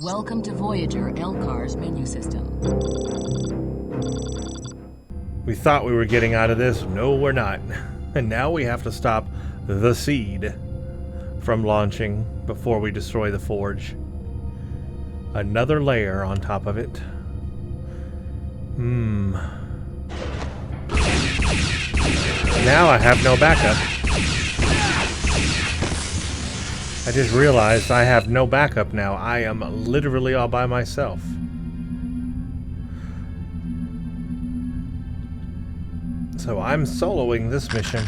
Welcome to Voyager LCAR's menu system. We thought we were getting out of this. No, we're not. And now we have to stop the seed from launching before we destroy the forge. Another layer on top of it. Now I have no backup. I just realized I have no backup now. I am literally all by myself. So I'm soloing this mission.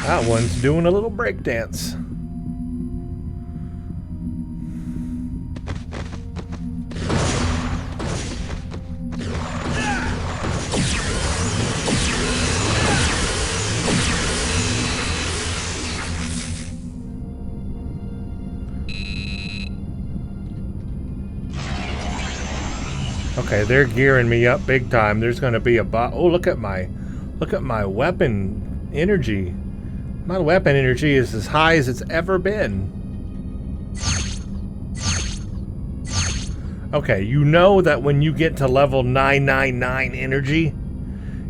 That one's doing a little breakdance. Okay, they're gearing me up big time. There's going to be a oh, look at my weapon energy. My weapon energy is as high as it's ever been. Okay, you know that when you get to level 999 energy,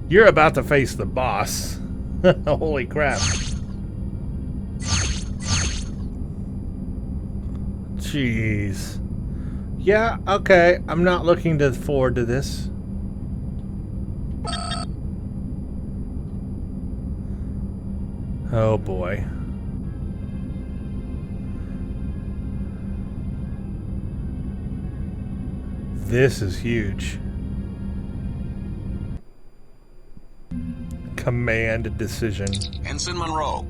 you're about to face the boss. Holy crap. Jeez. Yeah, okay. I'm not looking forward to this. Oh boy. This is huge. Command decision. Ensign Monroe.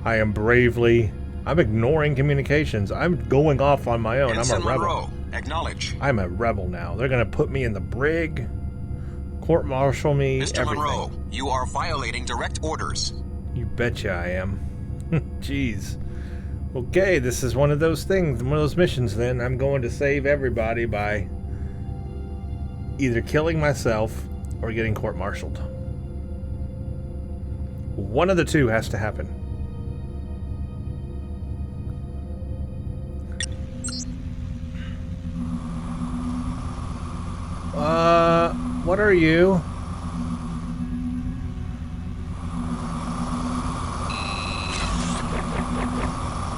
I'm ignoring communications. I'm going off on my own. Ensign I'm a rebel. Monroe. Acknowledge. I'm a rebel now. They're gonna put me in the brig, court-martial me, Mr. everything. Monroe, you are violating direct orders. You betcha I am. Jeez. Okay, this is one of those things, one of those missions then. I'm going to save everybody by either killing myself or getting court-martialed. One of the two has to happen. What are you?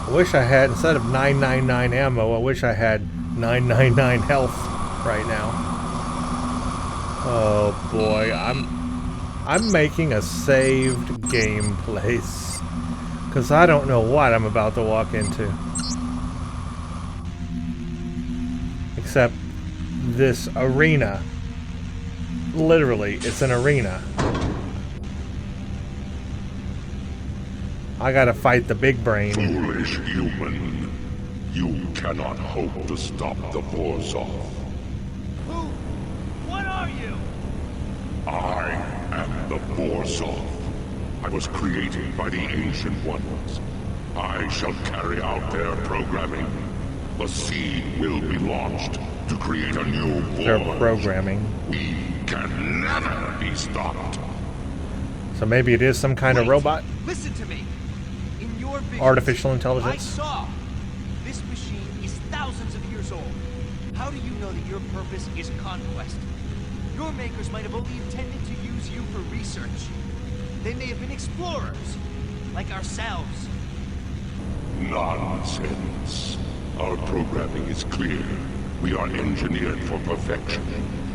I wish I had, instead of 999 ammo, I wish I had 999 health right now. Oh boy, I'm making a saved game place. Because I don't know what I'm about to walk into. Except this arena. Literally, it's an arena. I gotta fight the big brain. Foolish human. You cannot hope to stop the Borzov. Who? What are you? I am the Borzov. I was created by the Ancient Ones. I shall carry out their programming. The seed will be launched to create a new Borg. Their programming. We can never be stopped. So maybe it is some kind of robot? Listen to me. In your vision, Artificial I intelligence? saw. This machine is thousands of years old. How do you know that your purpose is conquest? Your makers might have only intended to use you for research. They may have been explorers, like ourselves. Nonsense. Our programming is clear. We are engineered for perfection.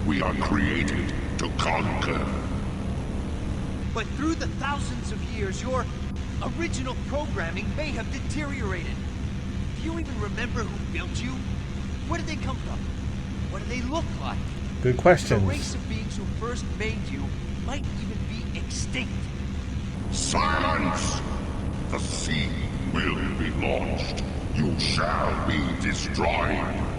We are created to conquer. But through the thousands of years, your original programming may have deteriorated. Do you even remember who built you? Where did they come from? What do they look like? Good The questions. race of beings who first made you might even be extinct. Silence! The seed will be launched. You shall be destroyed.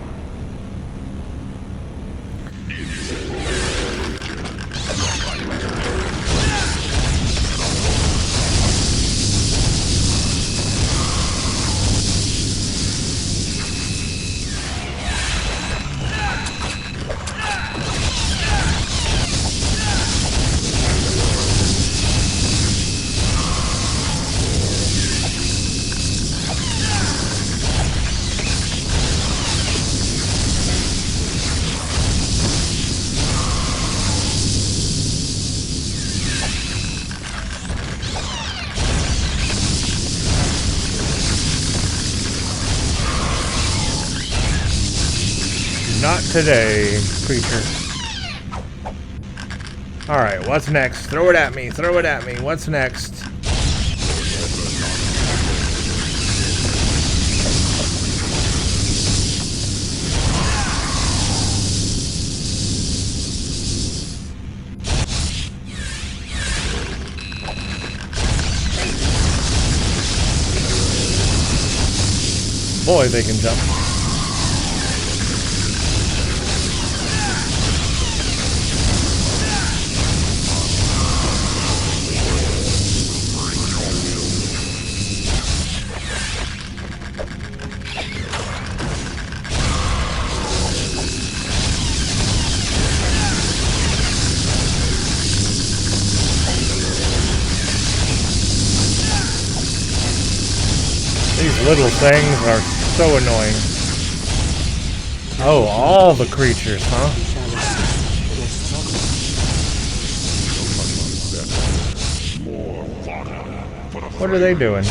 today, creature. Alright, what's next? Throw it at me, throw it at me. What's next? Boy, they can jump. These little things are so annoying. Oh, all the creatures, huh? What are they doing?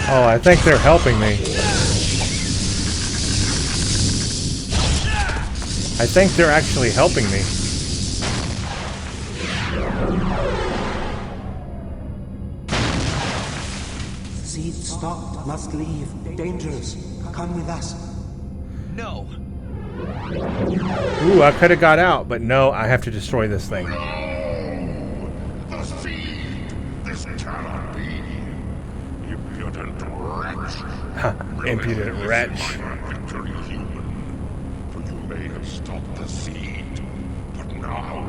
Oh, I think they're helping me. I think they're actually helping me. Seed stopped. Must leave. Dangerous. Come with us. No. Ooh, I could have got out, but no, I have to destroy this thing. The seed! This cannot be! Impudent wretch! Impudent wretch. Victory, human. For you may have stopped the seed. But now,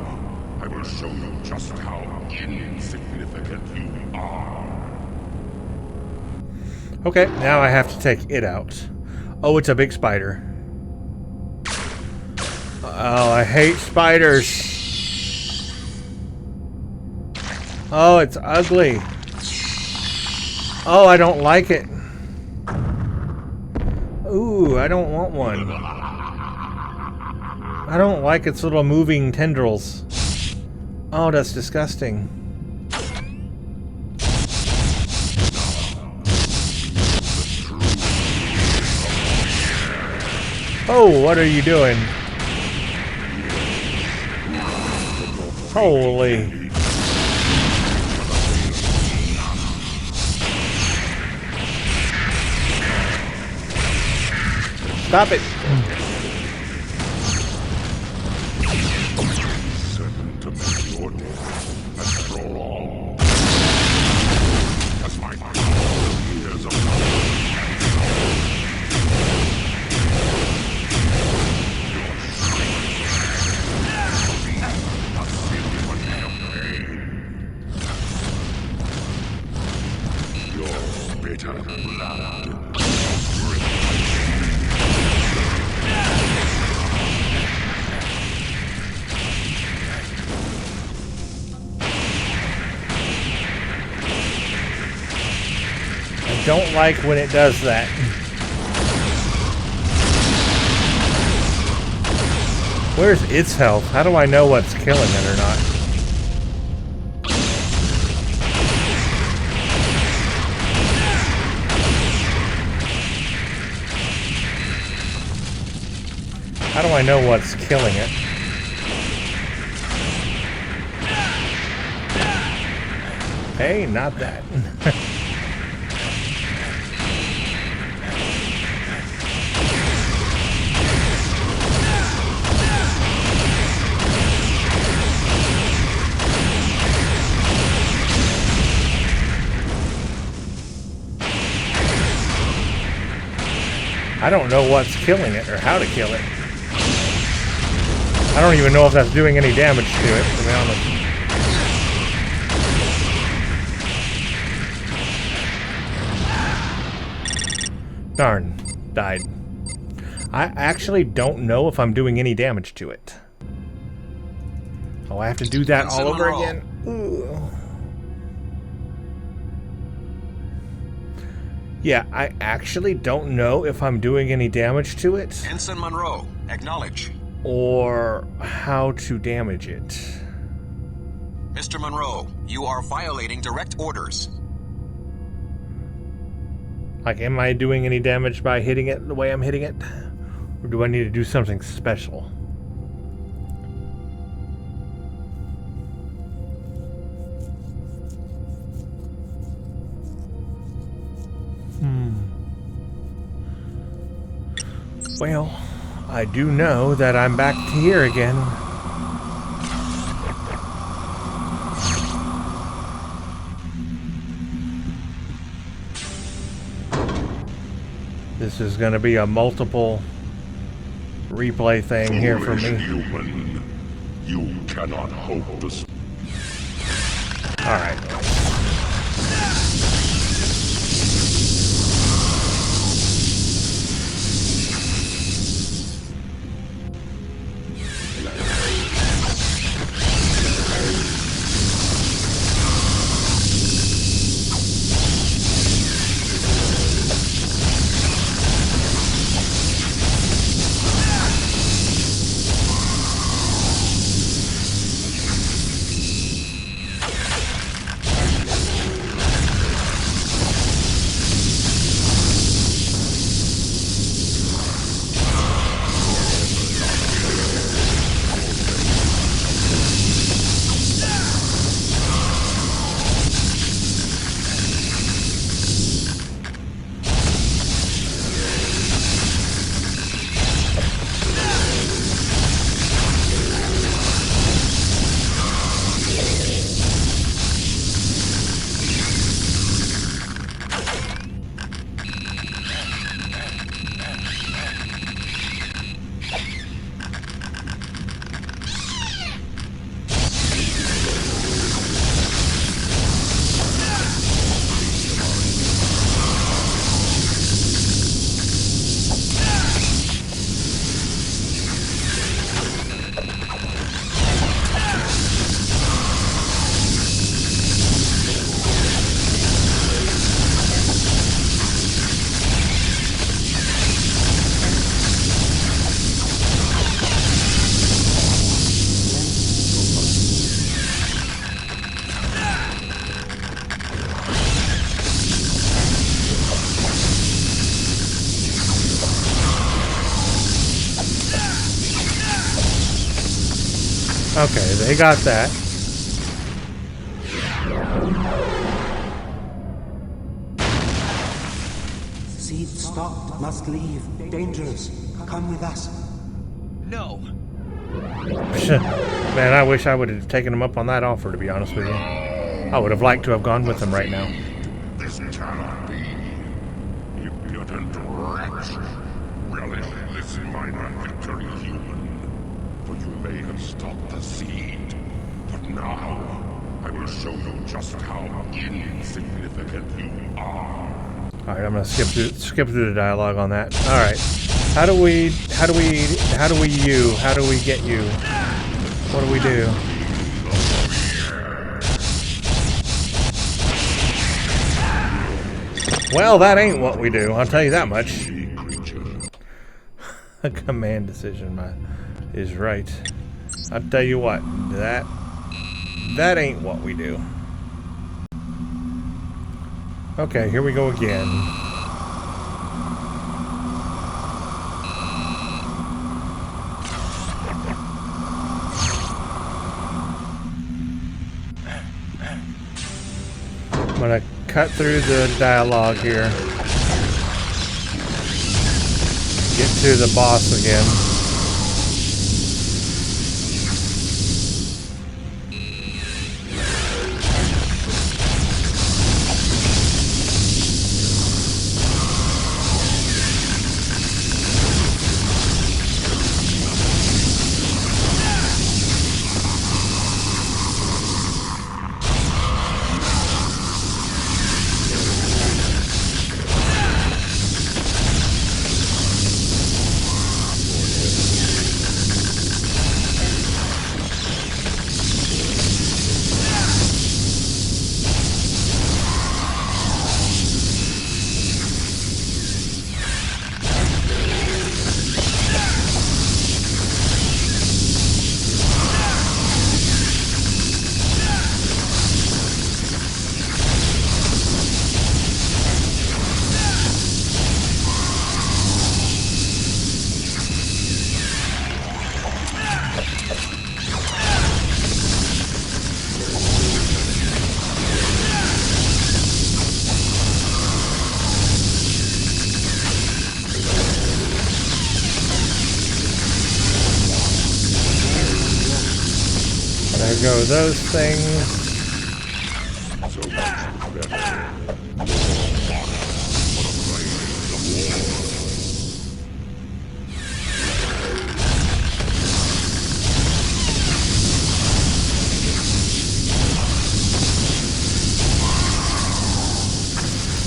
I will show you just how insignificant you are. Okay, now I have to take it out. Oh, it's a big spider. Oh, I hate spiders. Oh, it's ugly. Oh, I don't like it. Ooh, I don't want one. I don't like its little moving tendrils. Oh, that's disgusting. Oh, what are you doing? Holy. Stop it. Certain to make your death as prolonged as my years of bitter blood. I don't like when it does that. Where's its health? How do I know what's killing it or not? How do I know what's killing it? Hey, not that. I don't know what's killing it or how to kill it. I don't even know if that's doing any damage to it, to be honest. Darn, died. I actually don't know if I'm doing any damage to it. Oh, I have to do that all over again. Ooh. Yeah, I actually don't know if I'm doing any damage to it. Ensign Monroe, acknowledge. Or how to damage it. Mr. Monroe, you are violating direct orders. Like, am I doing any damage by hitting it the way I'm hitting it? Or do I need to do something special? Well, I do know that I'm back here again. This is going to be a multiple replay thing here for me. Human, you cannot hope to. All right. Okay, they got that. Seed stopped. Must leave. Dangerous. Come with us. No. Man, I wish I would have taken him up on that offer, to be honest with you. I would have liked to have gone with him right now. This cannot be. Impudent wretch. Relish this minor victory, human. For you may have stopped the seed. But now, I will show you just how insignificant you are. Alright, I'm gonna skip through the dialogue on that. Alright. How do we get you? What do we do? Well, that ain't what we do, I'll tell you that much. A command decision is right. I'll tell you what, that ain't what we do. Okay, here we go again. I'm gonna cut through the dialogue here. Get to the boss again. go those things. So much better.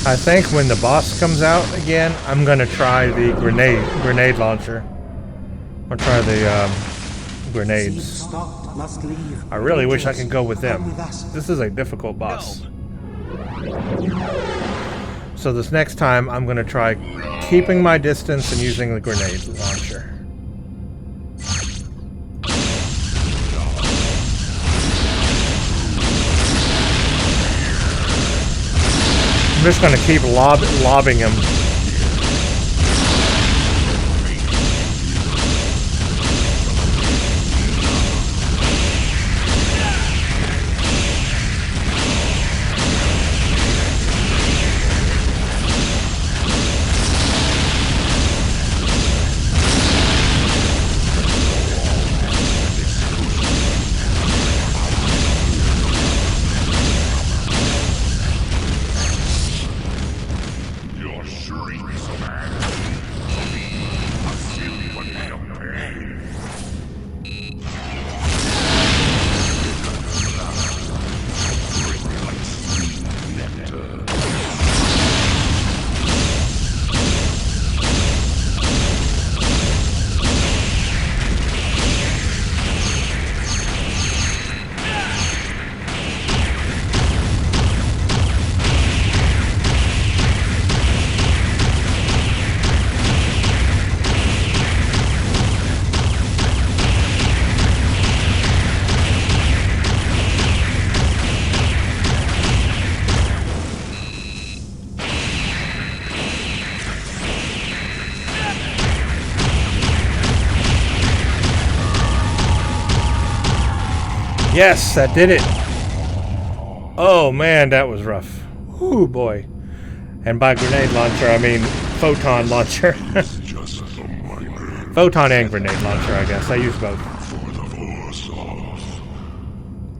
I think when the boss comes out again, I'm gonna try the grenade launcher. I'll try the grenades. Stopped, must leave. I really wish I Dangerous. could go with them. Come with us. This is a difficult boss. So this next time, I'm gonna try keeping my distance and using the grenade launcher. I'm just gonna keep lobbing him. Yes, that did it. Oh man, that was rough. Ooh boy. And by grenade launcher, I mean photon launcher. Photon and grenade launcher, I guess. I use both. For the force off,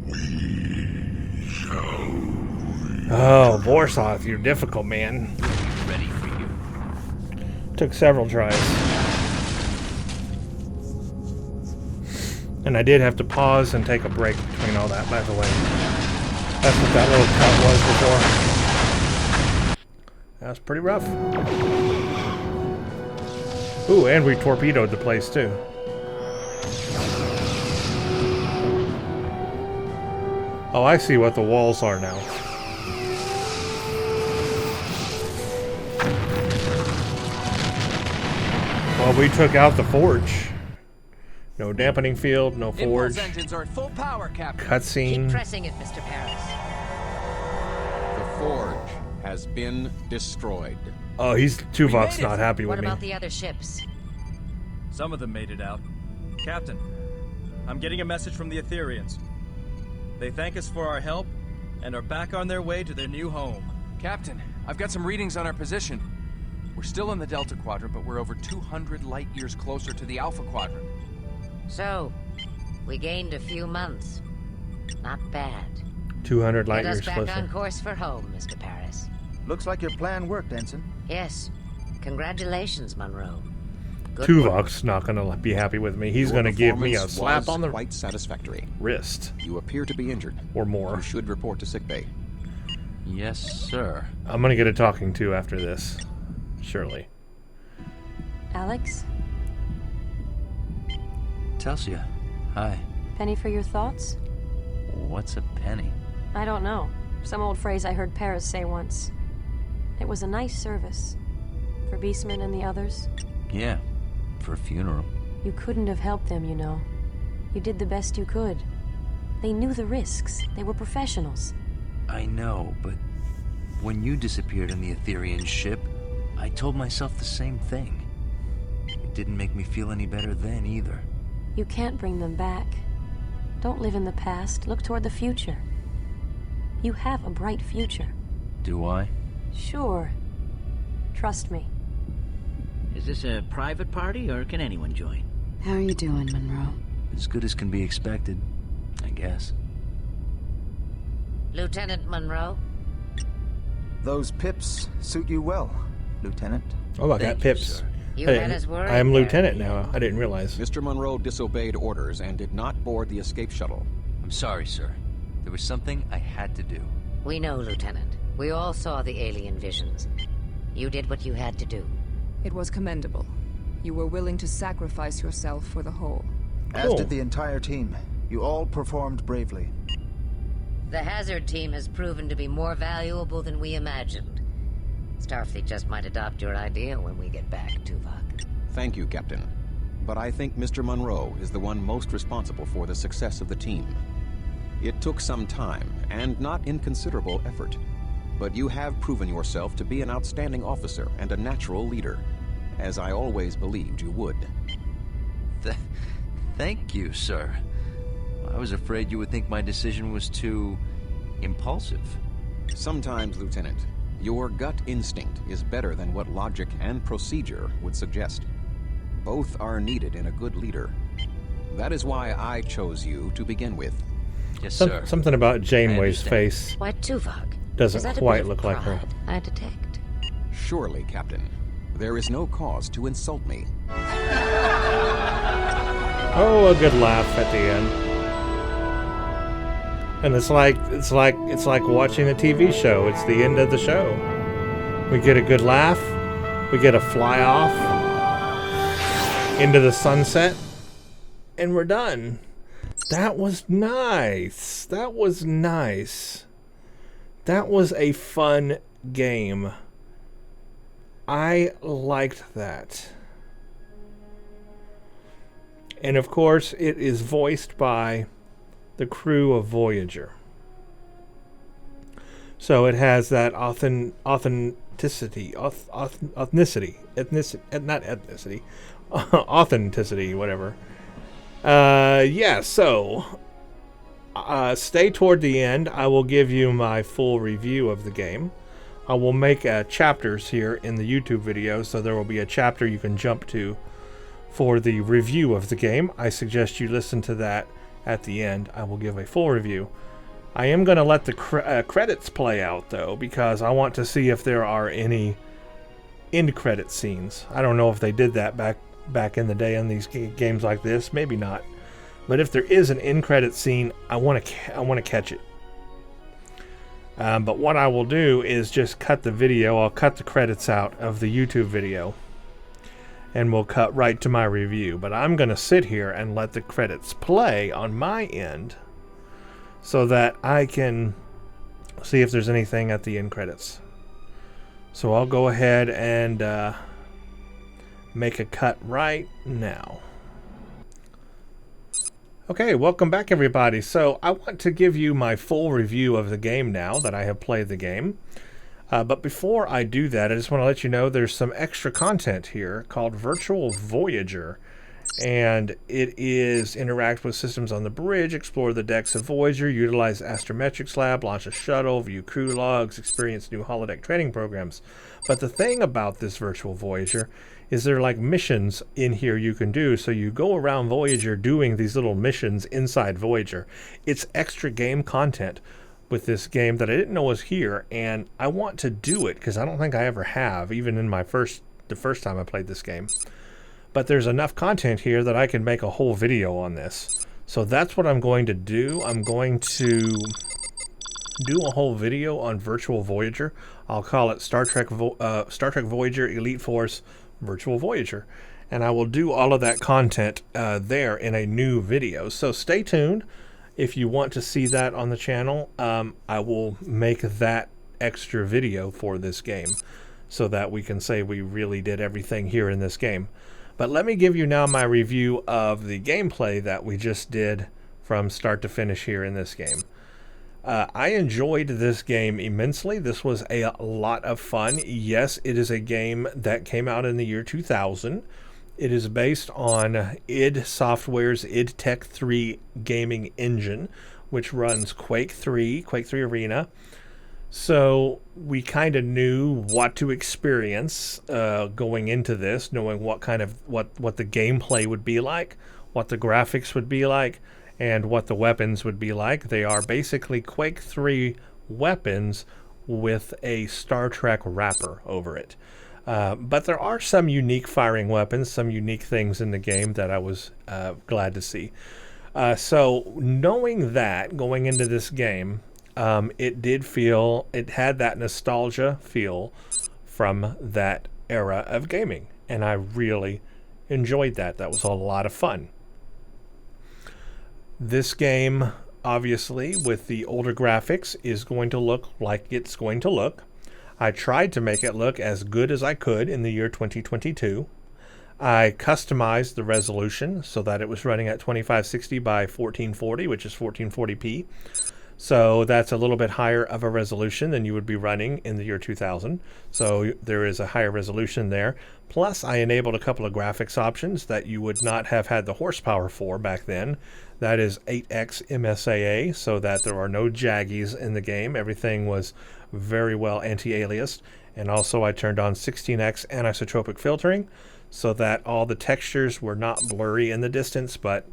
we shall. Oh, Vorsoth, you're difficult, man. Ready for you. Took several tries. And I did have to pause and take a break between all that, by the way. That's what that little cut was before. That was pretty rough. Ooh, and we torpedoed the place, too. Oh, I see what the walls are now. Well, we took out the forge. No dampening field, no forge. Impulse engines are at full power, Captain. Cutscene. Keep pressing it, Mr. Paris. The forge has been destroyed. Oh, he's Tuvok's made it. not happy What with me. about the other ships? Some of them made it out. Captain, I'm getting a message from the Etherians. They thank us for our help and are back on their way to their new home. Captain, I've got some readings on our position. We're still in the Delta Quadrant, but we're over 200 light years closer to the Alpha Quadrant. So, we gained a few months. Not bad. 200 light Get us years back closer. on course for home, Mr. Paris. Looks like your plan worked, Ensign. Yes. Congratulations, Monroe. Good work. Tuvok's not going to be happy with me. He's Your going to give me a performance slap was on the quite satisfactory. wrist. You appear to be injured. Or more. You should report to sickbay. Yes, sir. I'm going to get a talking to after this. Surely. Alex? Telsia, hi. Penny for your thoughts? What's a penny? I don't know. Some old phrase I heard Paris say once. It was a nice service. For Beastman and the others. Yeah, for a funeral. You couldn't have helped them, you know. You did the best you could. They knew the risks. They were professionals. I know, but when you disappeared on the Etherian ship, I told myself the same thing. It didn't make me feel any better then either. You can't bring them back. Don't live in the past. Look toward the future. You have a bright future. Do I? Sure. Trust me. Is this a private party, or can anyone join? How are you doing, Monroe? As good as can be expected, I guess. Lieutenant Monroe? Those pips suit you well, Lieutenant. Oh, I got pips. You had us worried I am there. lieutenant now. I didn't realize. Mr. Monroe disobeyed orders and did not board the escape shuttle. I'm sorry, sir. There was something I had to do. We know, Lieutenant. We all saw the alien visions. You did what you had to do. It was commendable. You were willing to sacrifice yourself for the whole. As did the entire team. You all performed bravely. The Hazard team has proven to be more valuable than we imagined. Starfleet just might adopt your idea when we get back, Tuvok. Thank you, Captain. But I think Mr. Monroe is the one most responsible for the success of the team. It took some time, and not inconsiderable effort. But you have proven yourself to be an outstanding officer and a natural leader, as I always believed you would. Thank you, sir. I was afraid you would think my decision was too impulsive. Sometimes, Lieutenant, your gut instinct is better than what logic and procedure would suggest. Both are needed in a good leader. That is why I chose you to begin with. Yes, sir. Something about Janeway's face Why, Tuvok? doesn't quite look like her. I detect. Surely, Captain. There is no cause to insult me. Oh, a good laugh at the end. And it's like watching a TV show. It's the end of the show. We get a good laugh. We get a fly off into the sunset, and we're done. That was nice. That was nice. That was a fun game. I liked that. And of course, it is voiced by the crew of Voyager. So it has that authenticity, whatever. Yeah, so stay toward the end. I will give you my full review of the game. I will make chapters here in the YouTube video, so there will be a chapter you can jump to for the review of the game. I suggest you listen to that at the end. I will give a full review. I am going to let the credits play out, though, because I want to see if there are any end credit scenes. I don't know if they did that back in the day on these games like this. Maybe not. But if there is an end credit scene, I want to catch it. But what I will do is just cut the video. I'll cut the credits out of the YouTube video, and we'll cut right to my review. But I'm going to sit here and let the credits play on my end so that I can see if there's anything at the end credits. So I'll go ahead and make a cut right now. Okay, welcome back everybody. So I want to give you my full review of the game now that I have played the game. But before I do that, I just want to let you know there's some extra content here called Virtual Voyager. And it is interact with systems on the bridge, explore the decks of Voyager, utilize Astrometrics Lab, launch a shuttle, view crew logs, experience new holodeck training programs. But the thing about this Virtual Voyager is there are like missions in here you can do. So you go around Voyager doing these little missions inside Voyager. It's extra game content with this game that I didn't know was here, and I want to do it because I don't think I ever have, even in the first time I played this game. But there's enough content here that I can make a whole video on this. So that's what I'm going to do. I'm going to do a whole video on Virtual Voyager. I'll call it Star Trek Voyager Elite Force Virtual Voyager. And I will do all of that content there in a new video. So stay tuned. If you want to see that on the channel, I will make that extra video for this game so that we can say we really did everything here in this game. But let me give you now my review of the gameplay that we just did from start to finish here in this game. I enjoyed this game immensely. This was a lot of fun. Yes, it is a game that came out in the year 2000. It is based on id Software's id Tech 3 gaming engine, which runs Quake 3, Quake 3 Arena. So we kind of knew what to experience going into this, knowing what the gameplay would be like, what the graphics would be like, and what the weapons would be like. They are basically Quake 3 weapons with a Star Trek wrapper over it. But there are some unique firing weapons, some unique things in the game that I was glad to see. So knowing that going into this game, it had that nostalgia feel from that era of gaming, and I really enjoyed that. That was a lot of fun. This game, obviously, with the older graphics, is going to look like it's going to look. I tried to make it look as good as I could in the year 2022. I customized the resolution so that it was running at 2560 by 1440, which is 1440p. So that's a little bit higher of a resolution than you would be running in the year 2000. So there is a higher resolution there. Plus, I enabled a couple of graphics options that you would not have had the horsepower for back then. That is 8x MSAA, so that there are no jaggies in the game. Everything was very well anti-aliased. And also I turned on 16x Anisotropic Filtering so that all the textures were not blurry in the distance, but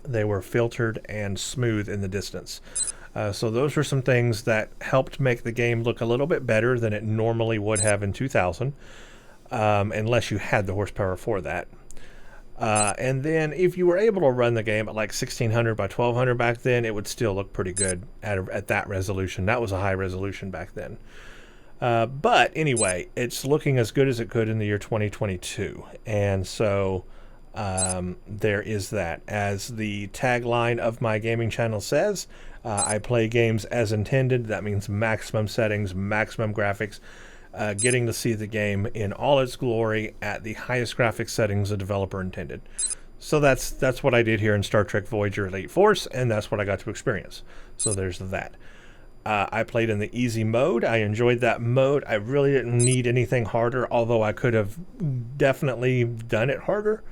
they were filtered and smooth in the distance. So those were some things that helped make the game look a little bit better than it normally would have in 2000, unless you had the horsepower for that. And then if you were able to run the game at like 1600 by 1200 back then, it would still look pretty good at that resolution. That was a high resolution back then. But anyway, it's looking as good as it could in the year 2022. And so there is that. As the tagline of my gaming channel says, I play games as intended. That means maximum settings, maximum graphics, getting to see the game in all its glory at the highest graphics settings the developer intended. So that's what I did here in Star Trek Voyager Elite Force, and that's what I got to experience. So there's that. I played in the easy mode. I enjoyed that mode. I really didn't need anything harder, although I could have definitely done it harder.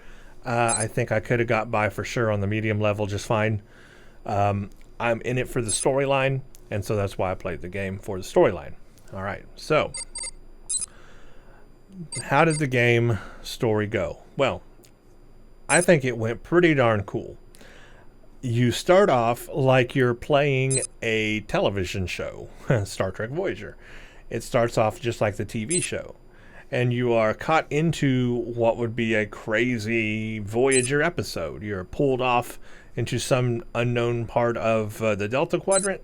I think I could have got by for sure on the medium level just fine. I'm in it for the storyline, and so that's why I played the game, for the storyline. All right, so how did the game story go? Well, I think it went pretty darn cool. You start off like you're playing a television show, Star Trek Voyager. It starts off just like the TV show. And you are caught into what would be a crazy Voyager episode. You're pulled off into some unknown part of the Delta Quadrant,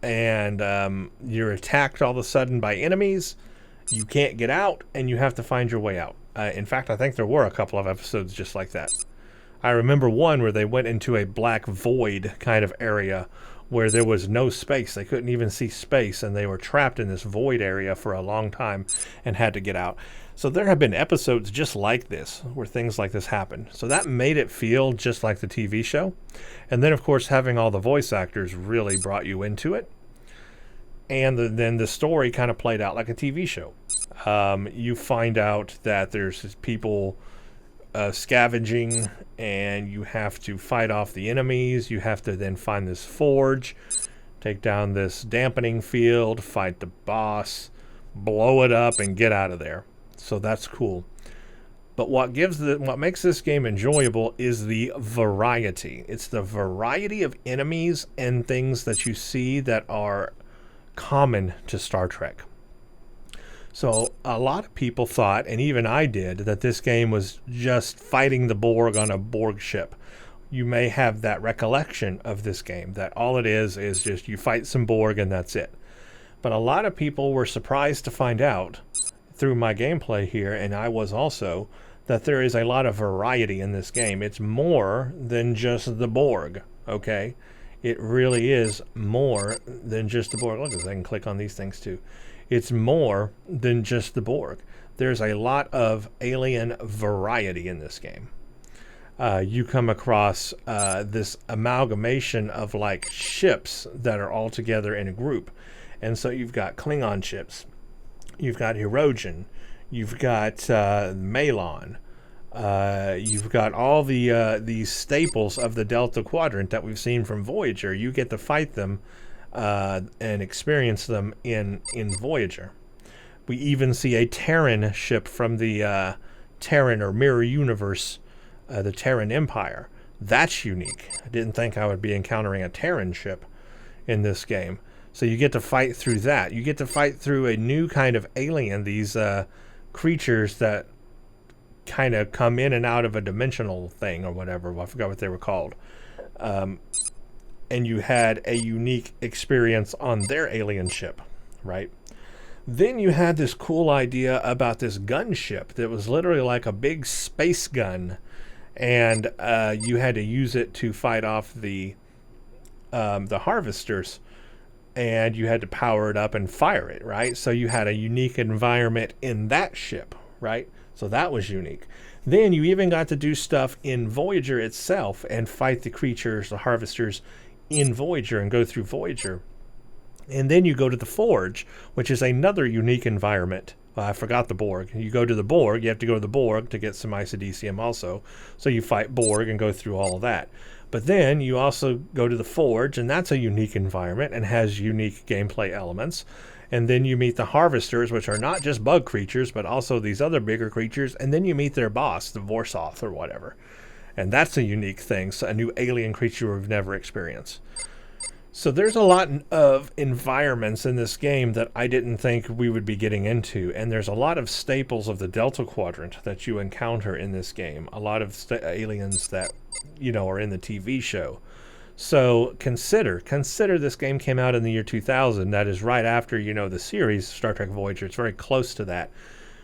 and you're attacked all of a sudden by enemies. You can't get out, and you have to find your way out. In fact, I think there were a couple of episodes just like that. I remember one where they went into a black void kind of area where there was no space. They couldn't even see space, and they were trapped in this void area for a long time and had to get out. So there have been episodes just like this where things like this happen. So that made it feel just like the TV show. And then, of course, having all the voice actors really brought you into it. And then the story kind of played out like a TV show. You find out that there's people scavenging, and you have to fight off the enemies. You have to then find this forge, take down this dampening field, fight the boss, blow it up, and get out of there. So that's cool. But what makes this game enjoyable is the variety. It's the variety of enemies and things that you see that are common to Star Trek. So a lot of people thought, and even I did, that this game was just fighting the Borg on a Borg ship. You may have that recollection of this game, that all it is just you fight some Borg and that's it. But a lot of people were surprised to find out through my gameplay here, and I was also, that there is a lot of variety in this game. It's more than just the Borg, okay? It really is more than just the Borg. Look, I can click on these things too. It's more than just the Borg. There's a lot of alien variety in this game. You come across this amalgamation of like ships that are all together in a group. And so you've got Klingon ships, you've got Hirogen, you've got Malon, you've got all these staples of the Delta Quadrant that we've seen from Voyager. You get to fight them and experience them in Voyager. We even see a Terran ship from the Terran or Mirror Universe, the Terran Empire. That's unique. I didn't think I would be encountering a Terran ship in this game. So you get to fight through that. You get to fight through a new kind of alien, these creatures that kind of come in and out of a dimensional thing or whatever. I forgot what they were called. And you had a unique experience on their alien ship, right? Then you had this cool idea about this gunship that was literally like a big space gun, and you had to use it to fight off the harvesters, and you had to power it up and fire it, right? So you had a unique environment in that ship, right? So that was unique. Then you even got to do stuff in Voyager itself and fight the creatures, the harvesters, in Voyager and go through Voyager. And then you go to the Forge, which is another unique environment. I forgot the Borg. You go to the Borg, you have to go to the Borg to get some isodecium also. So you fight Borg and go through all of that. But then you also go to the Forge, and that's a unique environment and has unique gameplay elements. And then you meet the Harvesters, which are not just bug creatures, but also these other bigger creatures. And then you meet their boss, the Vorsoth or whatever. And that's a unique thing, so a new alien creature we've never experienced. So there's a lot of environments in this game that I didn't think we would be getting into. And there's a lot of staples of the Delta Quadrant that you encounter in this game. A lot of aliens that, you know, are in the TV show. So consider this game came out in the year 2000. That is right after, you know, the series Star Trek Voyager. It's very close to that.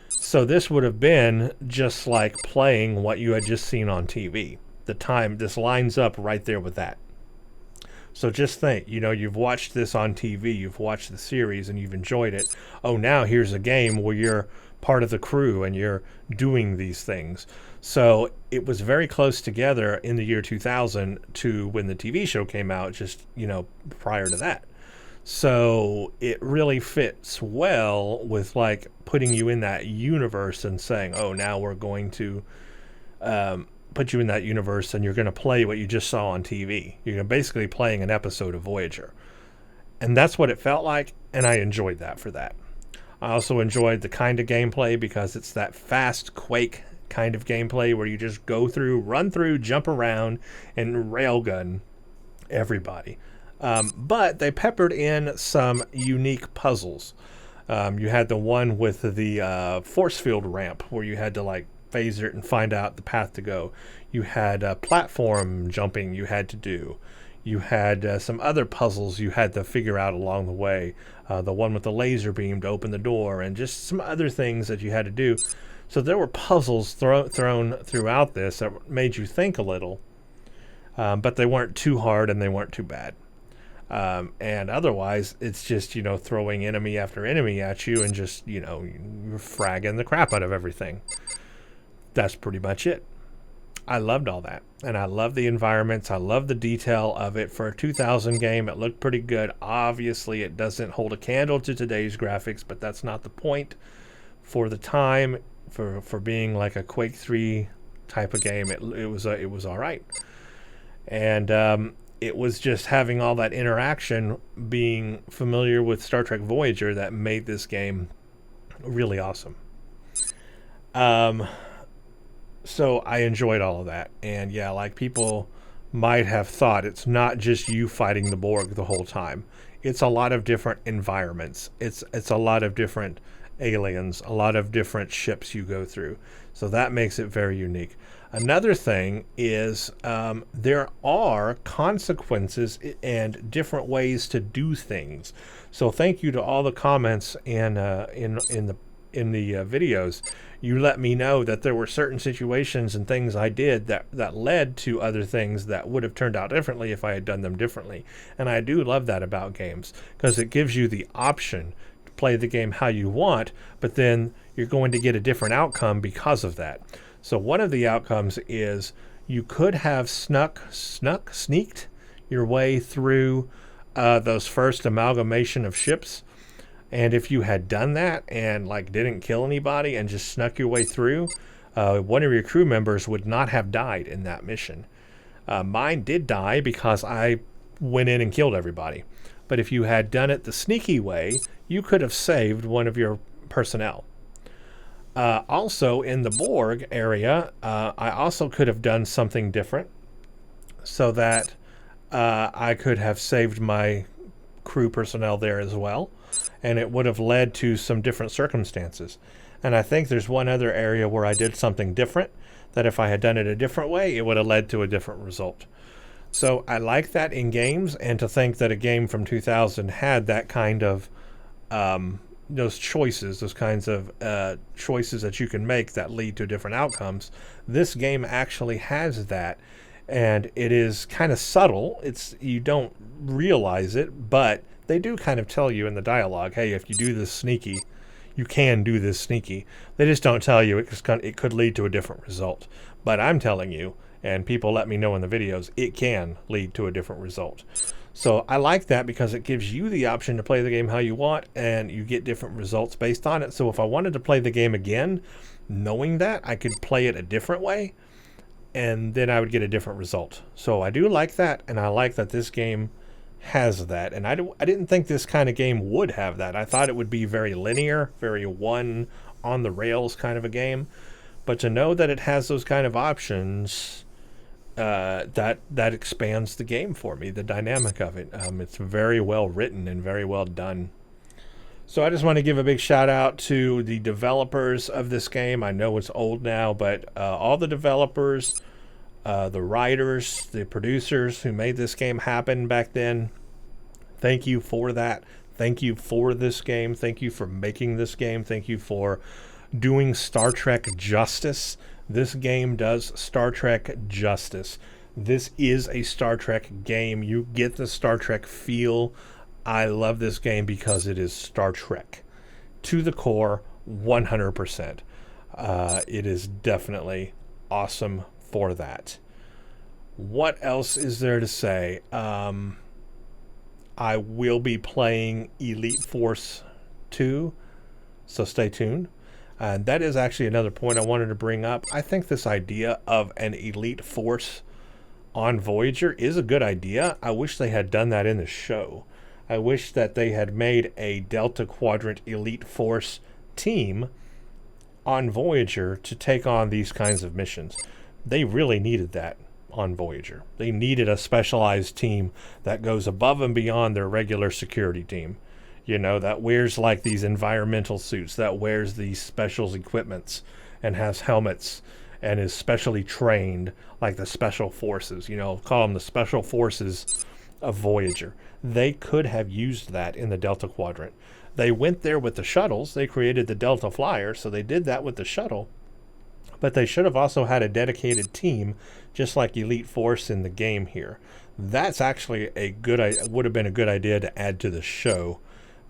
So this would have been just like playing what you had just seen on TV. This lines up right there with that. So just think, you know, you've watched this on TV, you've watched the series and you've enjoyed it. Oh, now here's a game where you're part of the crew and you're doing these things. So it was very close together in the year 2000 to when the TV show came out, just, you know, prior to that. So it really fits well with like putting you in that universe and saying, oh, now we're going to put you in that universe and you're going to play what you just saw on TV. You're basically playing an episode of Voyager. And that's what it felt like, and I enjoyed that for that. I also enjoyed the kind of gameplay because it's that fast Quake kind of gameplay where you just go through, run through, jump around, and railgun everybody. But they peppered in some unique puzzles. You had the one with the force field ramp where you had to like phaser it and find out the path to go. You had platform jumping you had to do. You had some other puzzles you had to figure out along the way. The one with the laser beam to open the door and just some other things that you had to do. So there were puzzles thrown throughout this that made you think a little. But they weren't too hard and they weren't too bad. And otherwise, it's just, you know, throwing enemy after enemy at you and just, you know, you're fragging the crap out of everything. That's pretty much it. I loved all that. And I love the environments. I love the detail of it. For a 2000 game, it looked pretty good. Obviously, it doesn't hold a candle to today's graphics, but that's not the point. For the time, for being like a Quake 3 type of game, it was all right. And it was just having all that interaction, being familiar with Star Trek Voyager, that made this game really awesome. So I enjoyed all of that. And yeah, like people might have thought, it's not just you fighting the Borg the whole time. It's a lot of different environments. It's a lot of different aliens, a lot of different ships you go through. So that makes it very unique. Another thing is there are consequences and different ways to do things. So thank you to all the comments in the videos. You let me know that there were certain situations and things I did that led to other things that would have turned out differently if I had done them differently. And I do love that about games, because it gives you the option to play the game how you want, but then you're going to get a different outcome because of that. So one of the outcomes is you could have sneaked your way through those first amalgamation of ships. And if you had done that and like didn't kill anybody and just snuck your way through, one of your crew members would not have died in that mission. Mine did die because I went in and killed everybody. But if you had done it the sneaky way, you could have saved one of your personnel. Also in the Borg area, I also could have done something different. so that I could have saved my crew personnel there as well, and it would have led to some different circumstances. And I think there's one other area where I did something different, that if I had done it a different way, it would have led to a different result. So I like that in games, and to think that a game from 2000 had that kind of those kinds of choices that you can make that lead to different outcomes. This game actually has that, and it is kind of subtle. You don't realize it, but they do kind of tell you in the dialogue, hey, if you do this sneaky, you can do this sneaky. They just don't tell you it could lead to a different result. But I'm telling you, and people let me know in the videos, it can lead to a different result. So I like that because it gives you the option to play the game how you want, and you get different results based on it. So if I wanted to play the game again, knowing that, I could play it a different way, and then I would get a different result. So I do like that, and I like that this game has that. And I didn't think this kind of game would have that. I thought it would be very linear, very one on the rails kind of a game. But to know that it has those kind of options, that expands the game for me, the dynamic of it. It's very well written and very well done. So I just want to give a big shout out to the developers of this game. I know it's old now, but all the developers, the writers, the producers who made this game happen back then, thank you for that. Thank you for this game. Thank you for making this game. Thank you for doing Star Trek justice. This game does Star Trek justice. This is a Star Trek game. You get the Star Trek feel. I love this game because it is Star Trek to the core, 100%. It is definitely awesome for that. What else is there to say? I will be playing Elite Force 2, so stay tuned. And that is actually another point I wanted to bring up. I think this idea of an elite force on Voyager is a good idea. I wish they had done that in the show. I wish that they had made a Delta Quadrant elite force team on Voyager to take on these kinds of missions. They really needed that on Voyager. They needed a specialized team that goes above and beyond their regular security team. You know, that wears like these environmental suits, that wears these special equipments and has helmets and is specially trained like the special forces. You know, call them the special forces of Voyager. They could have used that in the Delta Quadrant. They went there with the shuttles. They created the Delta Flyer, so they did that with the shuttle. But they should have also had a dedicated team, just like Elite Force in the game here. That's actually would have been a good idea to add to the show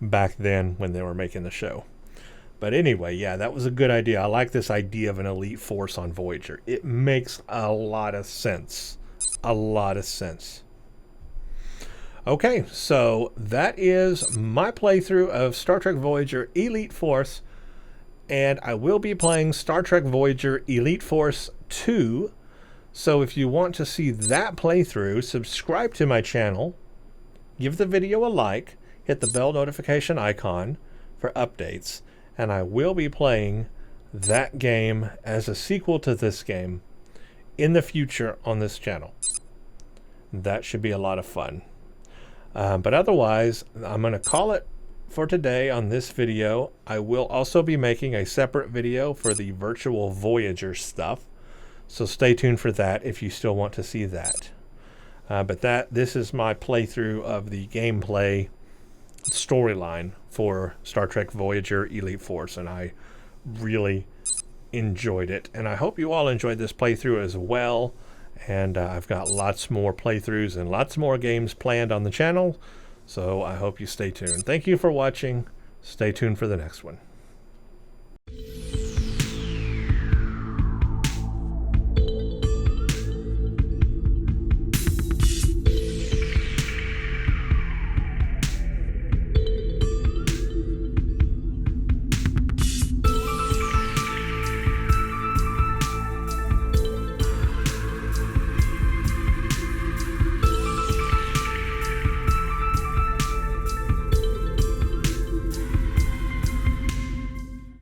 back then when they were making the show. But anyway, yeah, that was a good idea. I like this idea of an elite force on Voyager. It makes a lot of sense. A lot of sense. Okay, so that is my playthrough of Star Trek Voyager Elite Force, and I will be playing Star Trek Voyager Elite Force 2. So if you want to see that playthrough, subscribe to my channel, give the video a like, hit the bell notification icon for updates, and I will be playing that game as a sequel to this game in the future on this channel. That should be a lot of fun. But otherwise, I'm going to call it for today on this video. I will also be making a separate video for the virtual Voyager stuff, so stay tuned for that if you still want to see that. But this is my playthrough of the gameplay storyline for Star Trek Voyager Elite Force, and I really enjoyed it, and I hope you all enjoyed this playthrough as well. And I've got lots more playthroughs and lots more games planned on the channel, so I hope you stay tuned. Thank you for watching. Stay tuned for the next one.